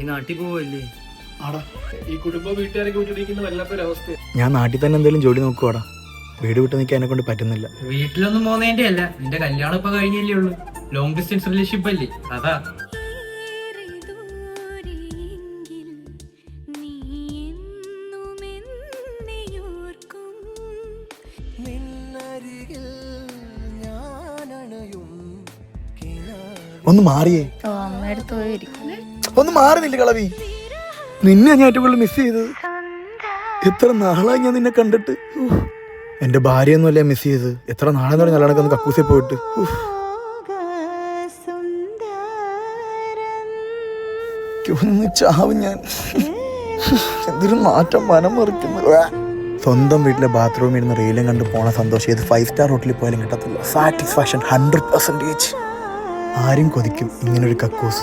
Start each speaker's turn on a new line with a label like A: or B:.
A: നീ നാട്ടിൽ പോവല്ലേ?
B: ആടാ, ഈ കുടുംബ വീട്ടുകാരൊക്കെ വിട്ടിരിക്കുന്ന വല്ലാത്തൊരവസ്ഥ.
C: ഞാൻ നാട്ടിൽ തന്നെ എന്തെങ്കിലും ജോലി നോക്കുവാടാ. വീട് വിട്ട് നിൽക്കാൻ എന്നെ കൊണ്ട് പറ്റുന്നില്ല.
A: വീട്ടിലൊന്നും പോകുന്നതിന്റെ അല്ല, നിന്റെ കല്യാണം ഇപ്പൊ കഴിഞ്ഞല്ലേ ഉള്ളൂ. ലോങ് ഡിസ്റ്റൻസ് റിലേഷൻഷിപ്പ് അല്ലേ അതാ.
C: ഒന്ന് മാറിയേ, ഒന്ന് മാറുന്നില്ല കളവി. നിന്നെ ഞാൻ ഏറ്റവും കൂടുതൽ മിസ് ചെയ്തത്. എത്ര നാളായി ഞാൻ നിന്നെ കണ്ടിട്ട്. എന്റെ ഭാര്യയൊന്നുമല്ലേ മിസ് ചെയ്തത്. എത്ര നാളെന്ന് പറഞ്ഞ നല്ലതൊക്കെ ഒന്ന് കക്കൂസിൽ പോയിട്ട്. ഒന്ന് ചാവും ഞാൻ. എന്തൊരു മാറ്റം മനം മറിക്കുന്നു. സ്വന്തം വീട്ടിലെ ബാത്റൂമിൽ ഇരുന്ന് റീലും കണ്ട് പോണ സന്തോഷം ഇത് 5 സ്റ്റാർ ഹോട്ടലിൽ പോയാലും കിട്ടത്തില്ല. സാറ്റിസ്ഫാക്ഷൻ 100%. ആരും കൊതിക്കും ഇങ്ങനൊരു കക്കൂസ്.